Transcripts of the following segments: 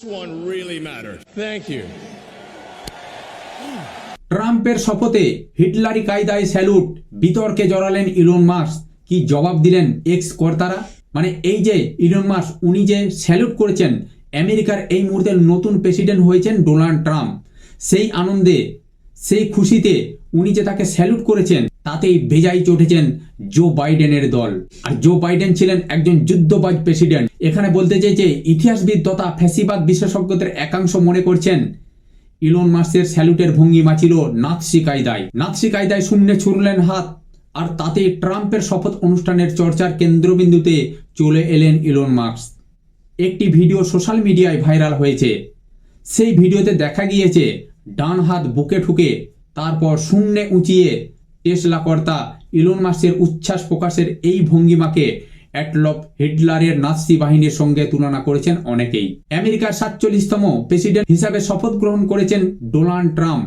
one really matters. Thank you. ট্রাম্পের শপথে হিটলারি কায়দায় salute, বিতর্কে জড়ালেন ইলন মাস্ক। কি জবাব দিলেন এক্স কর্তারা? মানে এই যে ইলন মাস্ক, উনি যে স্যালুট করেছেন, আমেরিকার এই মুহূর্তে নতুন প্রেসিডেন্ট হয়েছেন ডোনাল্ড ট্রাম্প। সেই আনন্দে, সেই খুশিতে উনি যে তাকে স্যালুট করেছেন, তাতেই বেজায় চটেছেন জো বাইডেনের দল। আর জো বাইডেন ছিলেন একজন যুদ্ধবাজ প্রেসিডেন্ট। এখানে বলতে চেয়েছে ইতিহাসবিদ তথা ফ্যাসিবাদ বিশেষজ্ঞদের একাংশ মনে করছেন ইলন মাস্কের স্যালুটের ভঙ্গিমা ছিল নাৎসি কায়দায়। নাৎসি কায়দায় শূন্যে ছুড়লেন হাত, আর তাতে ট্রাম্পের শপথ অনুষ্ঠানের চর্চার কেন্দ্রবিন্দুতে চলে এলেন ইলন মাস্ক। একটি ভিডিও সোশ্যাল মিডিয়ায় ভাইরাল হয়েছে। সেই ভিডিওতে দেখা গিয়েছে ডান হাত বুকে ঠুকে তারপর শূন্যে উঁচিয়ে টেসলা কর্তা ইলন মাস্কের উচ্ছ্বাস প্রকাশের এই ভঙ্গিমাকে অ্যাডলফ হিটলারের নাৎসি বাহিনীর সঙ্গে তুলনা করেছেন অনেকেই। আমেরিকার 47তম প্রেসিডেন্ট হিসাবে শপথ গ্রহণ করেছেন ডোনাল্ড ট্রাম্প।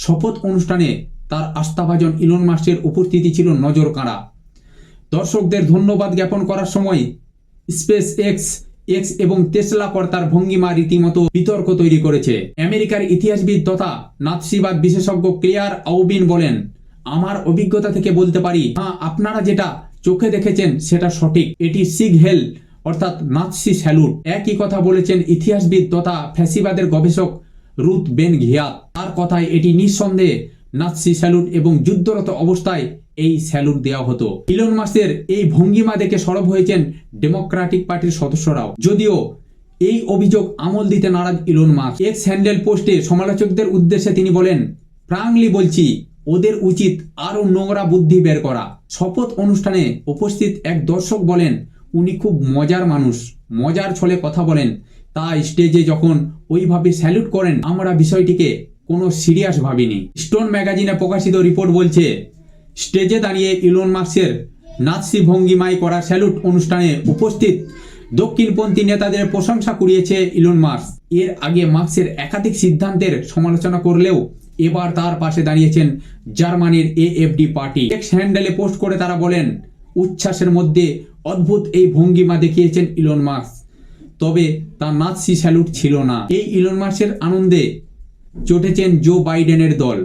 শপথ অনুষ্ঠানে তার আস্থাভাজন ইলন মাস্কের উপস্থিতি ছিল নজর কাড়া। দর্শকদের ধন্যবাদ জ্ঞাপন করার সময় স্পেস এক্স এবং টেসলা কর্তার ভঙ্গিমা রীতিমতো বিতর্ক তৈরি করেছে। আমেরিকার ইতিহাসবিদ তথা নাৎসিবাদ বিশেষজ্ঞ ক্লেয়ার আউবিন বলেন, আমার অভিজ্ঞতা থেকে বলতে পারি, হ্যাঁ, আপনারা যেটা চোখে দেখেছেন সেটা সঠিক। এটি সিগ হেল অর্থাৎ নাৎসি স্যালুট। একই কথা বলেছেন ইতিহাসবিদ তথা ফ্যাসিবাদের গবেষক রুথ বেন ঘিয়াত। তার কথায় এটি নিঃসন্দেহে নাৎসি স্যালুট এবং যুদ্ধরত অবস্থায় এই স্যালুট দেওয়া হতো। ইলন মাস্কের এই ভঙ্গিমা দেখে সরব হয়েছেন ডেমোক্রেটিক পার্টির সদস্যরাও। যদিও এই অভিযোগ আমল দিতে নারাজ ইলন মাস্ক। এক্স হ্যান্ডেল পোস্টে সমালোচকদের উদ্দেশ্যে তিনি বলেন, ফ্রাঙ্কলি বলছি, ওদের উচিত আরো নোংরা বুদ্ধি বের করা। শপথ অনুষ্ঠানে উপস্থিত এক দর্শক বলেন, উনি খুব মজার মানুষ, মজার ছলে কথা বলেন, তাই স্টেজে যখন ওইভাবে স্যালুট করেন আমরা বিষয়টিকে কোনো সিরিয়াস ভাবিনি। স্টোন ম্যাগাজিনে প্রকাশিত রিপোর্ট বলছে, স্টেজে দাঁড়িয়ে ইলন মাস্কের নাৎসি ভঙ্গিমায় করা স্যালুট অনুষ্ঠানে উপস্থিত দক্ষিণপন্থী নেতাদের প্রশংসা কুড়িয়েছে ইলন মাস্ক। এর আগে মাস্কের একাধিক সিদ্ধান্তের সমালোচনা করলেও এবার তার পাশে দাঁড়িয়েছেন জার্মানির এএফডি পার্টি। এক্স হ্যান্ডেলে পোস্ট করে তারা বলেন, উচ্ছ্বাসের মধ্যে অদ্ভুত এই ভঙ্গিমা দেখিয়েছেন ইলন মাস্ক, তবে তা নাৎসি স্যালুট ছিল না। এই ইলন মাস্কের আনন্দে চটেছেন জো বাইডেনের দল।